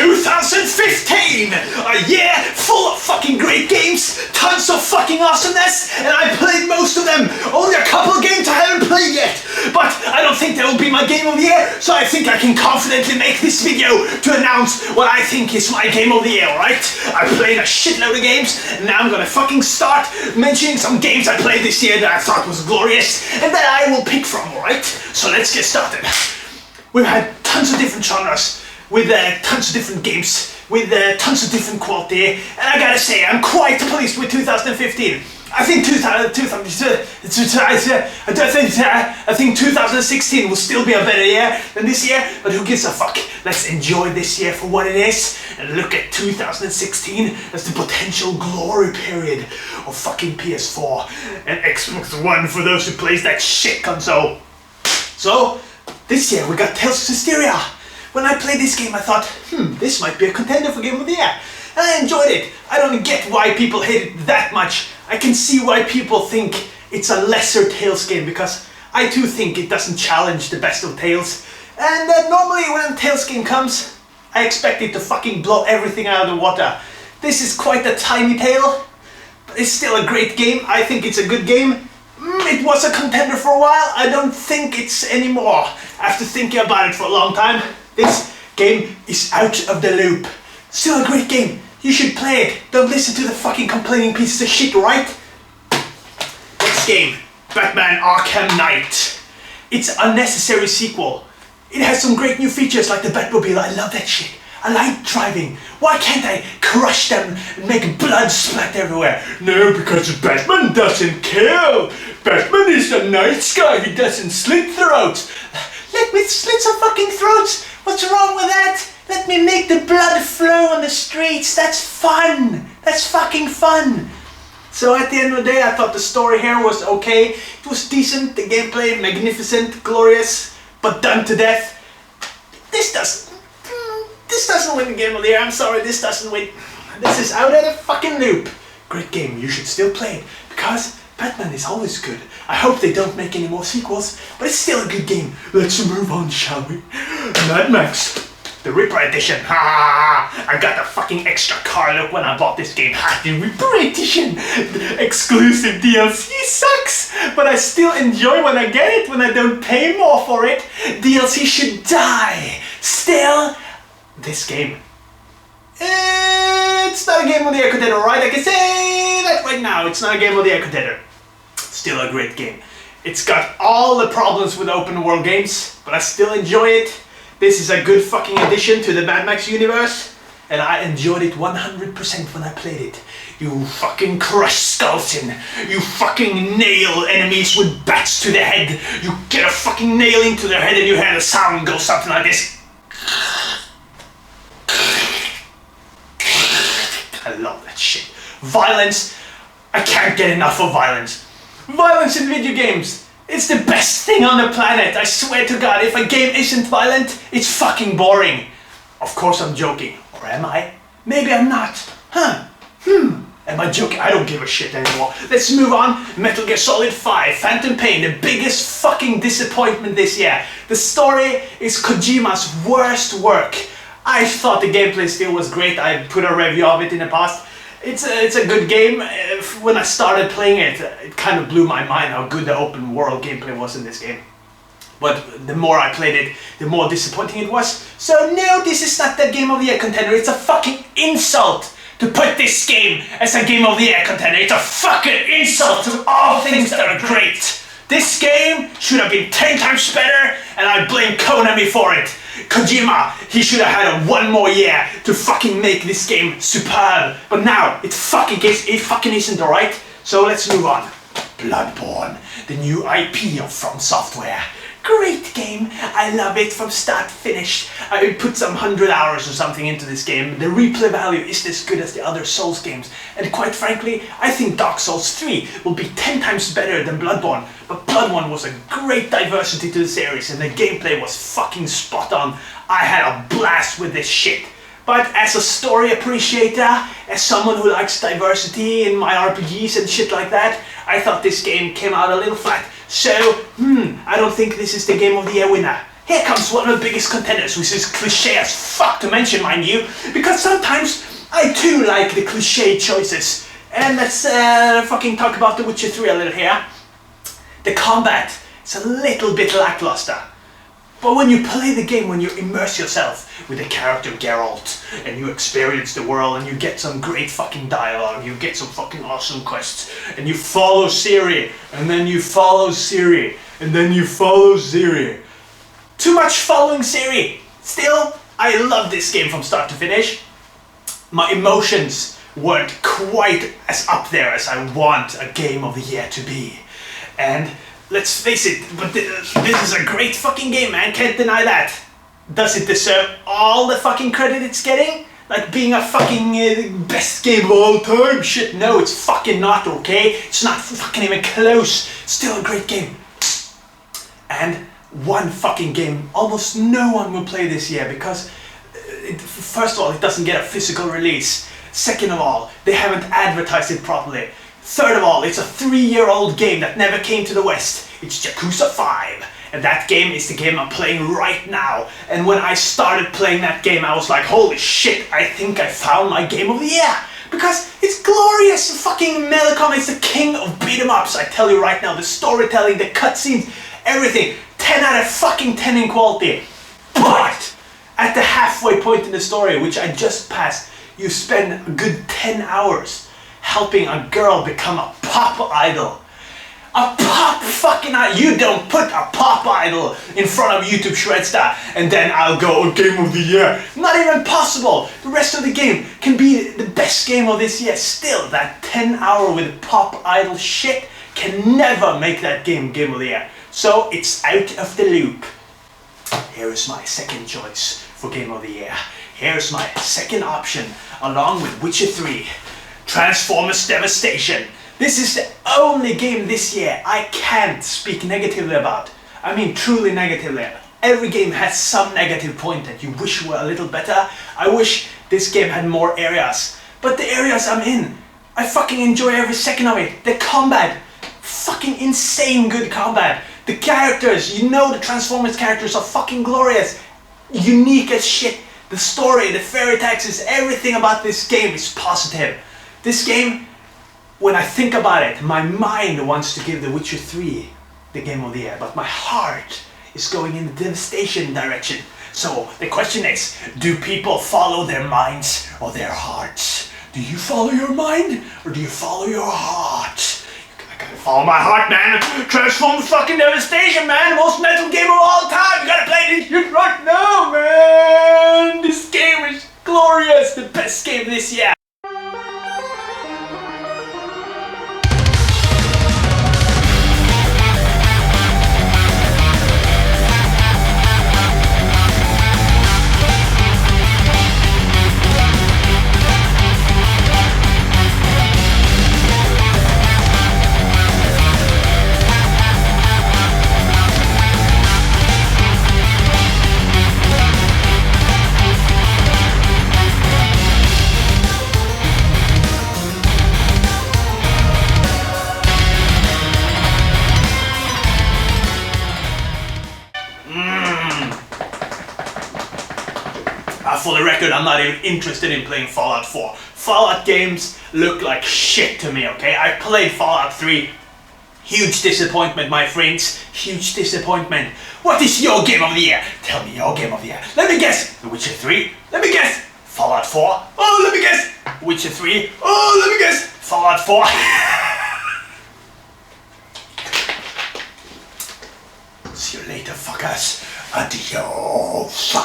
2015! A year full of fucking great games, tons of fucking awesomeness, and I played most of them. Only a couple of games I haven't played yet, but I don't think that will be my game of the year, so I think I can confidently make this video to announce what I think is my game of the year, alright? I played a shitload of games, and now I'm gonna fucking start mentioning some games I played this year that I thought was glorious, and that I will pick from, alright? So let's get started. We've had tons of different genres, with tons of different games, with tons of different quality, and I gotta say, I'm quite pleased with 2015. I think 2016 will still be a better year than this year, but who gives a fuck? Let's enjoy this year for what it is, and look at 2016 as the potential glory period of fucking PS4 and Xbox One for those who plays that shit console. So, this year we got Tales of Systeria. When I played this game I thought, this might be a contender for Game of the Year. And I enjoyed it. I don't get why people hate it that much. I can see why people think it's a lesser Tales game, because I too think it doesn't challenge the best of Tales. And normally when a Tales game comes, I expect it to fucking blow everything out of the water. This is quite a tiny tale, but it's still a great game. I think it's a good game. It was a contender for a while. I don't think it's anymore. After thinking about it for a long time, this game is out of the loop. Still a great game. You should play it. Don't listen to the fucking complaining pieces of shit, right? Next game, Batman Arkham Knight. It's a necessary sequel. It has some great new features like the Batmobile. I love that shit. I like driving. Why can't I crush them and make blood splat everywhere? No, because Batman doesn't kill. Batman is a nice guy. He doesn't slit throats. Let me slit some fucking throats. What's wrong with that? Let me make the blood flow on the streets. That's fun. That's fucking fun. So at the end of the day, I thought the story here was okay. It was decent. The gameplay, magnificent, glorious, but done to death. This doesn't win the Game of the Year. I'm sorry, this doesn't win. This is out of the fucking loop. Great game. You should still play it, because Batman is always good. I hope they don't make any more sequels, but it's still a good game. Let's move on, shall we? Mad Max, the Ripper Edition. Ha! I got the fucking extra car look when I bought this game. Ha! The Ripper Edition. The exclusive DLC sucks, but I still enjoy when I get it, when I don't pay more for it. DLC should die. Still, this game, it's not a Game of the Year contender, right? I can say that right now. It's not a Game of the Year contender. Still a great game. It's got all the problems with open world games, but I still enjoy it. This is a good fucking addition to the Mad Max universe, and I enjoyed it 100% when I played it. You fucking crush skulls in. You fucking nail enemies with bats to the head. You get a fucking nail into their head and you hear the sound go something like this. I love that shit. Violence. I can't get enough of violence. Violence in video games. It's the best thing on the planet. I swear to God, if a game isn't violent, it's fucking boring. Of course I'm joking. Or am I? Maybe I'm not. Am I joking? I don't give a shit anymore. Let's move on. Metal Gear Solid 5, Phantom Pain, the biggest fucking disappointment this year. The story is Kojima's worst work. I thought the gameplay still was great. I put a review of it in the past. It's a good game. When I started playing it, it kind of blew my mind how good the open world gameplay was in this game. But the more I played it, the more disappointing it was. So no, this is not the Game of the Year contender. It's a fucking insult to put this game as a Game of the Year contender. It's a fucking insult to all things that are great. This game should have been 10 times better, and I blame Konami for it. Kojima, he should have had one more year to fucking make this game superb. But now, it fucking isn't, alright? So let's move on. Bloodborne, the new IP of From Software. Great game. I love it from start to finish. I put some 100 hours or something into this game. The replay value is as good as the other Souls games. And quite frankly, I think Dark Souls 3 will be 10 times better than Bloodborne. But Bloodborne was a great diversity to the series, and the gameplay was fucking spot on. I had a blast with this shit. But as a story appreciator, as someone who likes diversity in my RPGs and shit like that, I thought this game came out a little flat. So, I don't think this is the Game of the Year winner. here comes one of the biggest contenders, which is cliche as fuck to mention, mind you, because sometimes I too like the cliche choices. And let's fucking talk about The Witcher 3 a little here. The combat is a little bit lackluster. But when you play the game, when you immerse yourself with the character Geralt, and you experience the world, and you get some great fucking dialogue, you get some fucking awesome quests, and you follow Ciri, and then you follow Ciri, and then you follow Ciri. Too much following Ciri. Still, I love this game from start to finish. My emotions weren't quite as up there as I want a game of the year to be. And let's face it, but this is a great fucking game, man. Can't deny that. Does it deserve all the fucking credit it's getting? Like being a fucking best game of all time? Shit, no, it's fucking not, okay? It's not fucking even close. Still a great game. And one fucking game almost no one will play this year because, first of all, it doesn't get a physical release. Second of all, they haven't advertised it properly. Third of all, it's a 3-year-old game that never came to the West. It's Yakuza 5. And that game is the game I'm playing right now. And when I started playing that game, I was like, holy shit, I think I found my game of the year. Because it's glorious fucking Melicom, it's the king of beat 'em ups. I tell you right now, the storytelling, the cutscenes, everything. 10 out of fucking 10 in quality. But at the halfway point in the story, which I just passed, you spend a good 10 hours helping a girl become a pop idol. A pop fucking idol. You don't put a pop idol in front of YouTube Shredstar and then I'll go, game of the year. Not even possible. The rest of the game can be the best game of this year. Still, that 10 hour with pop idol shit can never make that game of the year. So it's out of the loop. Here is my second choice for game of the year. Here's my second option, along with Witcher 3. Transformers Devastation. This is the only game this year I can't speak negatively about. I mean truly negatively. Every game has some negative point that you wish were a little better. I wish this game had more areas. But the areas I'm in, I fucking enjoy every second of it. The combat, fucking insane good combat. The characters, you know the Transformers characters are fucking glorious. Unique as shit. The story, the fairy taxes, everything about this game is positive. This game, when I think about it, my mind wants to give The Witcher 3 the game of the year, but my heart is going in the Devastation direction. So the question is, do people follow their minds or their hearts? Do you follow your mind or do you follow your heart? I gotta follow my heart, man. Transform fucking Devastation, man. The most metal game of all time. You gotta play this shit right now, man. This game is glorious. The best game this year. For the record, I'm not even interested in playing Fallout 4. Fallout games look like shit to me, okay? I played Fallout 3. Huge disappointment, my friends. Huge disappointment. What is your game of the year? Tell me your game of the year. Let me guess. The Witcher 3. Let me guess. Fallout 4. Oh, let me guess. Witcher 3. Oh, let me guess. Fallout 4. See you later, fuckers. Adios.